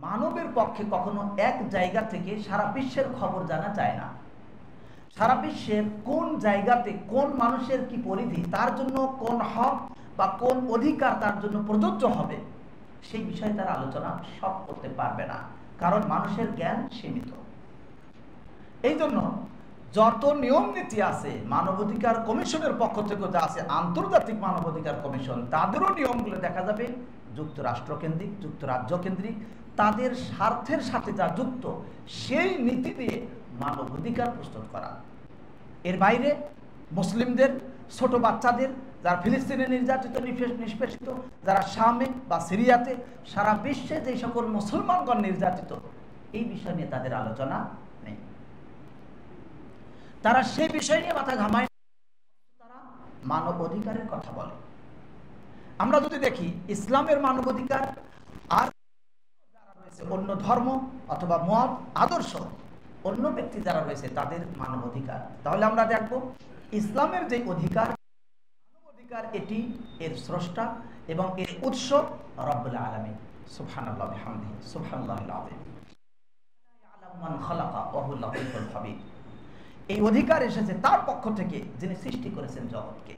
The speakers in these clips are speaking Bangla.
মানবের পক্ষে কখনো এক জায়গা থেকে সারা বিশ্বের খবর জানা যায় না। সারা বিশ্বের কোন জায়গাতে কোন মানুষের কি পরিধি, তার জন্য কোন হক বা কোন অধিকার তার জন্য প্রযোজ্য হবে, সেই বিষয়ে তারা আলোচনা সব করতে পারবে না, কারণ মানুষের জ্ঞান সীমিত। এই জন্য যত নিয়ম নীতি আছে মানবাধিকার কমিশনের পক্ষ থেকে যা আছে, আন্তর্জাতিক মানবাধিকার কমিশন, তাদেরও নিয়মগুলো দেখা যাবে যুক্তরাষ্ট্র কেন্দ্রিক, যুক্তরাজ্য কেন্দ্রিক, তাদের স্বার্থের সাথে যা যুক্ত সেই নীতি দিয়ে মানবাধিকার প্রস্তুত করা। এর বাইরে মুসলিমদের, ছোট বাচ্চাদের, যারা ফিলিস্তিনে নির্যাতিত নিষ্পেষিত, যারা শামে বা সিরিয়াতে, সারা বিশ্বে যে সকল মুসলমানগণ নির্যাতিত, এই বিষয় নিয়ে তাদের আলোচনা নেই। তারা সেই বিষয় নিয়ে মাথা ঘামায়, তারা মানব অধিকারের কথা বলে। আমরা যদি দেখি ইসলামের মানবাধিকার আর যারা রয়েছে অন্য ধর্ম অথবা মত আদর্শ অন্য ব্যক্তি যারা রয়েছে তাদের মানবাধিকার, তাহলে আমরা দেখব ইসলামের যে অধিকার, মানবাধিকার, এটি এর স্রষ্টা এবং এর উৎস রব্বুল আলামিন। সুবহানাল্লাহ বিহামদিহি সুবহানাল্লাহিল আযীম। ইয়ালামু মান খালাকা ওয়া হুয়াল লাতীফুল খাবীর। এই অধিকার এসেছে তার পক্ষ থেকে যিনি সৃষ্টি করেছেন জগৎকে।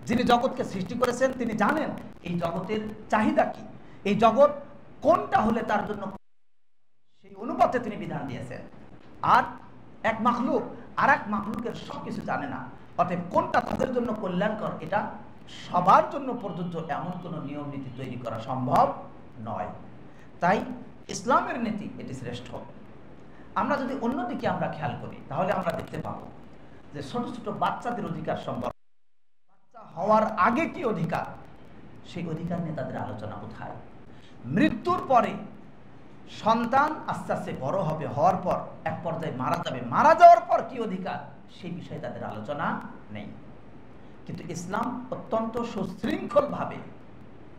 যিনি জগৎকে সৃষ্টি করেছেন তিনি জানেন এই জগতের চাহিদা কি, এই জগৎ কোনটা হলে তার জন্য, সেই অনুপাতে তিনি বিধান দিয়েছেন। আর এক মাখলুক আর এক মাখলুকের সবকিছু জানে না, অতএব কোনটা তাদের জন্য কল্যাণকর এটা সবার জন্য প্রযোজ্য এমন কোনো নিয়ম নীতি তৈরি করা সম্ভব নয়। তাই ইসলামের নীতি এটি শ্রেষ্ঠ। আমরা যদি অন্যদিকে আমরা খেয়াল করি তাহলে আমরা দেখতে পাবো যে ছোট ছোট বাচ্চাদের অধিকার সম্ভব, বাচ্চা হওয়ার আগে কি অধিকার, সেই অধিকার নিয়ে তাদের আলোচনা কোথায়? মৃত্যুর পরে সন্তান আস্তে আস্তে বড় হবে, হওয়ার পর এক পর্যায়ে মারা যাবে, মারা যাওয়ার পর কি অধিকার, সেই বিষয়ে তাদের আলোচনা নেই। কিন্তু ইসলাম অত্যন্ত সুশৃঙ্খলভাবে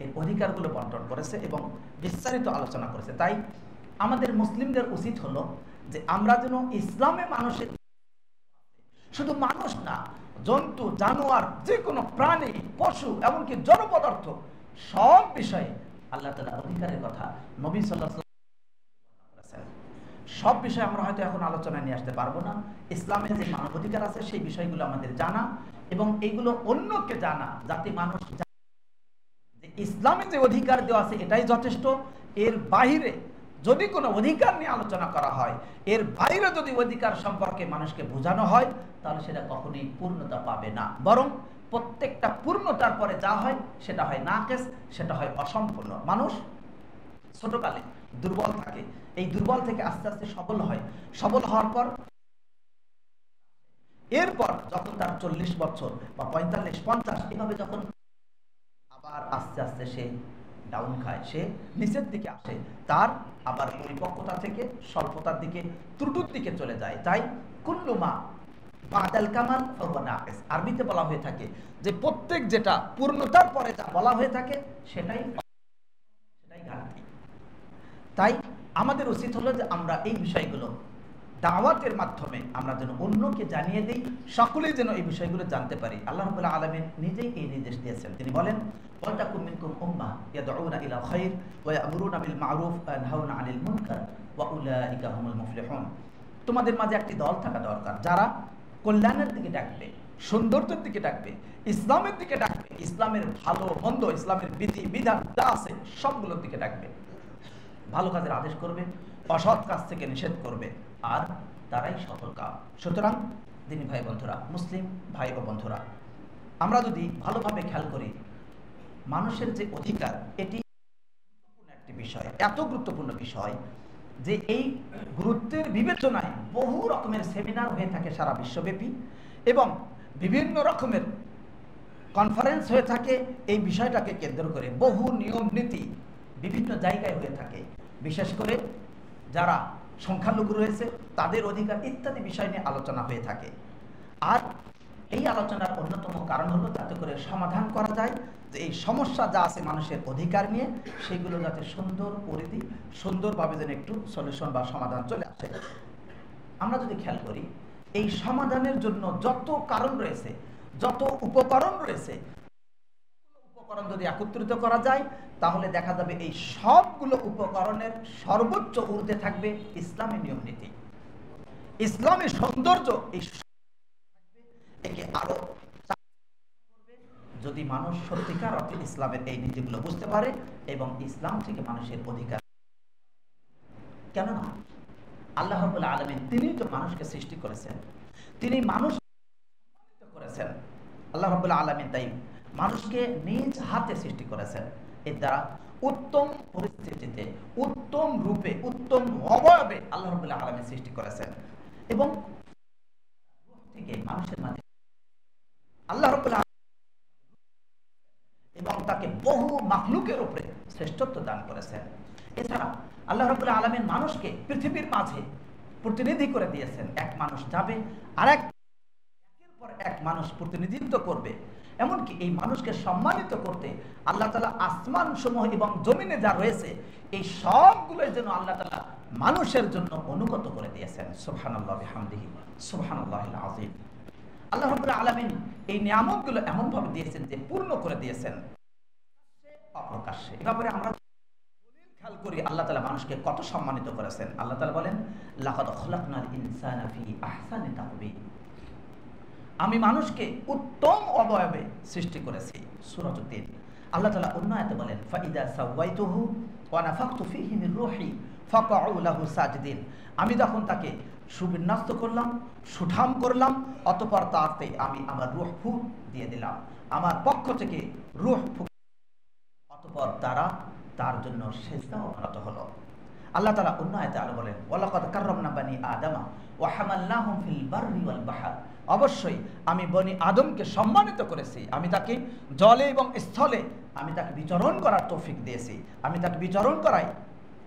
এর অধিকারগুলো বন্টন করেছে এবং বিস্তারিত আলোচনা করেছে। তাই আমাদের মুসলিমদের উচিত হলো যে আমরা যেন ইসলামে মানুষের, শুধু মানুষ না, জন্তু, জানোয়ার, যে কোনো প্রাণী, পশু, এমনকি জড় পদার্থ, সব বিষয়ে আল্লাহ তাআলার অধিকারের কথা নবী সাল্লাল্লাহু আলাইহি ওয়াসাল্লাম বলেছেন। সব বিষয়ে আমরা হয়তো এখন আলোচনায় নিয়ে আসতে পারবো না। ইসলামের যে মানবাধিকার আছে সেই বিষয়গুলো আমাদের জানা এবং এইগুলো অন্যকে জানা, যাতে মানুষ জানে যে ইসলামে যে অধিকার দেওয়া আছে এটাই যথেষ্ট। এর বাইরে যদি কোনো অধিকার নিয়ে আলোচনা করা হয়, এর বাইরে যদি অধিকার সম্পর্কে মানুষকে বোঝানো হয়, তাহলে সেটা কখনোই পূর্ণতা পাবে না, বরং প্রত্যেকটা পূর্ণতার পরে যা হয় সেটা হয় নাকেস, সেটা হয় অসম্পূর্ণ। মানুষ ছোটকালে দুর্বল থাকে, এই দুর্বল থেকে আস্তে আস্তে সবল হয়, সবল হওয়ার পর এরপর যখন তার 40 বছর বা 45-50 এভাবে যখন আবার আস্তে আস্তে সে ডাউন খায়, সে নিচের দিকে আসে, তার আবার পরিপক্কতা থেকে স্বল্পতার দিকে, ত্রুটির দিকে চলে যায়। তাই কুল্লু মা বাদাল কামাল ফাহুয়া নাকিস, আরবিতে বলা হয়ে থাকে যে প্রত্যেক যেটা পূর্ণতার পরে যা বলা হয়ে থাকে সেটাই ঘাটতি। তাই আমাদের উচিত হলো যে আমরা এই বিষয়গুলো দাওয়াতের মাধ্যমে আমরা যেন অন্যকে জানিয়ে দিই, সকলেই যেন এই বিষয়গুলো জানতে পারি। আল্লাহ রাব্বুল আলামিন নিজেই এই নির্দেশ দিয়েছেন। তিনি বলেন, ওয়াতাকুম মিনকুম উম্মাহ ইয়াদউনা ইলা খায়র ওয়া ইয়া'মুরুনা বিল মা'রুফ ওয়া ইয়ানহাউনা আনিল মুনকার ওয়া উলাইকা হুমুল মুফলিহুন। তোমাদের মাঝে একটি দল থাকা দরকার যারা কল্যাণের দিকে ডাকবে, সৌন্দর্যের দিকে ডাকবে, ইসলামের দিকে ডাকবে, ইসলামের ভালো মন্দ, ইসলামের বিধি বিধান যা আছে সবগুলোর দিকে ডাকবে, ভালো কাজের আদেশ করবে, অসৎ কাজ থেকে নিষেধ করবে, আর তারাই সফল কাম। সুতরাং দিনী ভাই বন্ধুরা, মুসলিম ভাই ও বন্ধুরা, আমরা যদি ভালোভাবে খেয়াল করি মানুষের যে অধিকার, এটি একটি বিষয়, এত গুরুত্বপূর্ণ বিষয় যে এই গুরুত্বের বিবেচনায় বহু রকমের সেমিনার হয়ে থাকে সারা বিশ্বব্যাপী এবং বিভিন্ন রকমের কনফারেন্স হয়ে থাকে এই বিষয়টাকে কেন্দ্র করে। বহু নিয়ম নীতি বিভিন্ন জায়গায় হয়ে থাকে, বিশেষ করে যারা সংখ্যালঘু রয়েছে তাদের অধিকার ইত্যাদি বিষয় নিয়ে আলোচনা হয়ে থাকে। আর এই আলোচনার অন্যতম কারণ হলো যাতে করে সমাধান করা যায় যে এই সমস্যা যা আছে মানুষের অধিকার নিয়ে, সেগুলো যাতে সুন্দর পরিধি, সুন্দরভাবে যেন একটু সলিউশন বা সমাধান চলে আসে। আমরা যদি খেয়াল করি এই সমাধানের জন্য যত কারণ রয়েছে, যত উপকরণ রয়েছে, উপকরণ যদি একত্রিত করা যায় তাহলে দেখা যাবে এই সবগুলো উপকরণের সর্বোচ্চ ঊর্ধ্বে থাকবে ইসলামী নিয়ম নীতি, ইসলামী সৌন্দর্য। এই একে আরো যদি মানুষ সত্যিকার অর্থে ইসলামের এই নীতিগুলো বুঝতে পারে এবং ইসলাম থেকে মানুষের অধিকার, কেননা আল্লাহ রাব্বুল আলামিন তিনি তো মানুষকে সৃষ্টি করেছেন, তিনি মানুষ করেছেন। আল্লাহ রাব্বুল আলামিন তাই মানুষকে নিজ হাতে সৃষ্টি করেছেন। এর দ্বারা উত্তম পরিস্থিতিতে, উত্তম রূপে, উত্তম অবয়বে আল্লাহ রাব্বুল আলামিন সৃষ্টি করেছেন এবং থেকে মানুষের মাঝে আল্লাহ রাব্বুল আলামিন এবং তাকে বহু মাখলুকের উপরে শ্রেষ্ঠত্ব দান করেছেন। এছাড়া আল্লাহ রাব্বুল আলামিন মানুষকে পৃথিবীর মাঝে প্রতিনিধি করে দিয়েছেন। এক মানুষ যাবে আর একের পর এক মানুষ প্রতিনিধিত্ব করবে। এমনকি এই মানুষকে সম্মানিত করতে আল্লাহ তাআলা আসমান সমূহ এবং জমিনে যা রয়েছে এই সবগুলোর জন্য আল্লাহ তাআলা মানুষের জন্য অনুগত করে দিয়েছেন। সুবহানাল্লাহি ওয়া বিহামদিহি সুবহানাল্লাহিল আযীম। আল্লাহ রাব্বুল আলামিন এই নিয়ামতগুলো এমন ভাবে দিয়েছেন যে পূর্ণ করে দিয়েছেন অপ্রকাশ্যে। এই ব্যাপারে আমরা খেয়াল করি আল্লাহ তাআলা মানুষকে কত সম্মানিত করেছেন। আল্লাহ তাআলা বলেন, লাকাদ খলাকনাল ইনসানা ফি আহসানি তাকওয়িম। আমি মানুষকে উত্তম অবয়বে সৃষ্টি করেছি। সূরা তিন। আল্লাহ তাআলা অন্য আয়াতে বলেন, ফাইদা সাওয়াইতুহু ওয়া নাফাখতু ফীহি মির রূহি ফাকউ লাহু সাজিদিন। আমি যখন তাকে সুবিন্যস্ত করলাম, সুঠাম করলাম, অতঃপর তাতে আমি আমার রূহ ফুঁক দিয়ে দিলাম, আমার পক্ষ থেকে রূহ ফুঁক, অতঃপর তারা তার জন্য সিজদা অবনত হলো। আল্লাহ তাআলা অন্য আয়াতে আরো বলেন, ওয়ালাকাদ কাররামনা বানি আদামা ওয়া হামালনাহুম ফিল বাররি ওয়াল বাহর। অবশ্যই আমি বনি আদমকে সম্মানিত করেছি, আমি তাকে জলে এবং স্থলে আমি তাকে বিচরণ করার তৌফিক দিয়েছি, আমি তাকে বিচরণ করাই।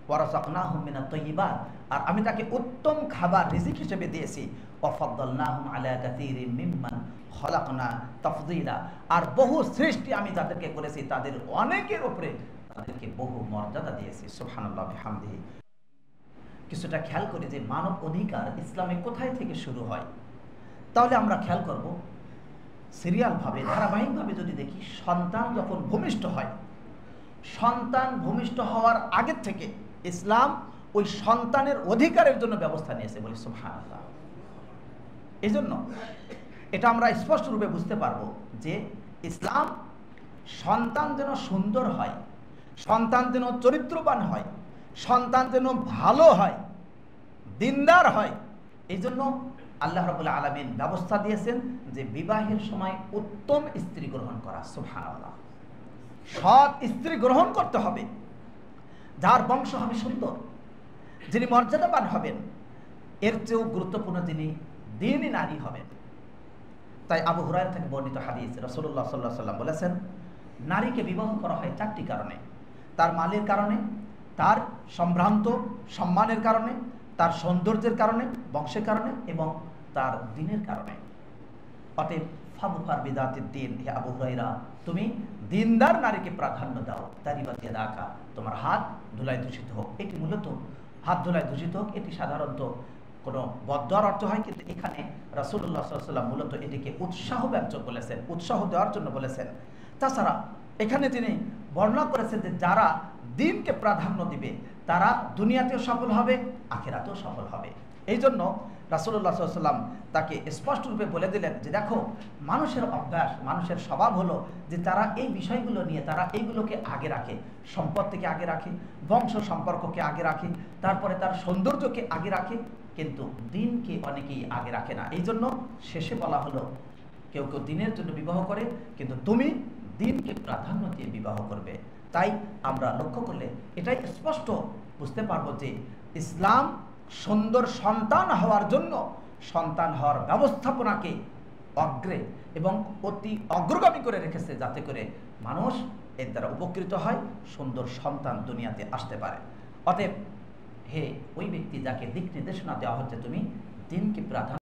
ওয়ারাযাকনাহুম মিনাত তাইয়্যিবাত, আর আমি তাকে উত্তম খাবার রিজিক হিসেবে দিয়েছি। ওয়াফাদ্দালনাহুম আলা কাসীরিম মিম্মান খলাকনা তাফদীলা, আর বহু সৃষ্টি আমি তাদেরকে করেছি তাদের অনেকের উপরে তাদেরকে বহু মর্যাদা দিয়েছি। সুবহানাল্লাহি ওয়া বিহামদিহি। কিছুটা খেয়াল করি যে মানব অধিকার ইসলামে কোথায় থেকে শুরু হয়, তাহলে আমরা খেয়াল করব সিরিয়ালভাবে, ধারাবাহিকভাবে যদি দেখি, সন্তান যখন ভূমিষ্ঠ হয়, সন্তান ভূমিষ্ঠ হওয়ার আগের থেকে ইসলাম ওই সন্তানের অধিকারের জন্য ব্যবস্থা নিয়েছে। বলি সুবহানাল্লাহ। এই জন্য এটা আমরা স্পষ্ট রূপে বুঝতে পারবো যে ইসলাম সন্তান যেন সুন্দর হয়, সন্তান যেন চরিত্রবান হয়, সন্তান যেন ভালো হয়, দিনদার হয়, এই জন্য আল্লাহ রাব্বুল আলামিন ব্যবস্থা দিয়েছেন যে বিবাহের সময় উত্তম স্ত্রী গ্রহণ করা। সুবহানাল্লাহ। সৎ স্ত্রী গ্রহণ করতে হবে, যার বংশ হবে সুন্দর, যিনি মর্যাদাবান হবেন, এর চেয়েও গুরুত্বপূর্ণ যিনি দ্বীনী নারী হবেন। তাই আবু হুরায়রা থেকে বর্ণিত হাদিস, রাসূলুল্লাহ সাল্লাল্লাহু আলাইহি ওয়াসাল্লাম বলেছেন, নারীকে বিবাহ করা হয় চারটি কারণে: তার মালের কারণে, তার সম্ভ্রান্ত সম্মানের কারণে, তার সৌন্দর্যের কারণে, বংশের কারণে এবং তার দ্বীনের কারণে। অতএব ফাযফার বিযাতিদ দ্বীন, হে আবু হুরায়রা, তুমি দ্বীনদার নারীকে প্রাধান্য দাও। তারিবাত ইয়াদাকা, তোমার হাত ধুলায় দূষিত হোক। এটি মূলত হাত ধুলায় দূষিত হোক, এটি সাধারণত কোনো বদদোয়ার অর্থ হয়, কিন্তু এখানে রাসূলুল্লাহ সাল্লাল্লাহু আলাইহি ওয়াসাল্লাম মূলত এটিকে উৎসাহব্যঞ্জক বলেছেন, উৎসাহ দেওয়ার জন্য বলেছেন। তাছাড়া এখানে তিনি বর্ণনা করেছেন যে যারা দ্বীনকে প্রাধান্য দিবে তারা দুনিয়াতেও সফল হবে, আখিরাতেও সফল হবে। এই জন্য রাসূলুল্লাহ সাল্লাল্লাহু আলাইহি ওয়াসাল্লাম তাকে স্পষ্ট রূপে বলে দিলেন যে দেখো, মানুষের অভ্যাস, মানুষের স্বভাব হলো যে তারা এই বিষয়গুলো নিয়ে তারা এইগুলোকে আগে রাখে, সম্পত্তিকে আগে রাখে, বংশ সম্পর্ককে আগে রাখে, তারপরে তার সৌন্দর্যকে আগে রাখে, কিন্তু দ্বীনকে অনেকেই আগে রাখে না। এই জন্য শেষে বলা হলো, কেউ কেউ দ্বীনের জন্য বিবাহ করে, কিন্তু তুমি দ্বীনকে প্রাধান্য দিয়ে বিবাহ করবে। তাই আমরা লক্ষ্য করলে এটাই স্পষ্ট বুঝতে পারবো যে ইসলাম সুন্দর সন্তান হওয়ার জন্য সন্তান হওয়ার ব্যবস্থাপনাকে অগ্রে এবং অতি অগ্রগামী করে রেখেছে, যাতে করে মানুষ এর দ্বারা উপকৃত হয়, সুন্দর সন্তান দুনিয়াতে আসতে পারে। অতএব হে ওই ব্যক্তি যাকে দিক নির্দেশনা দেওয়া হচ্ছে, তুমি দ্বীনকে প্রাধান্য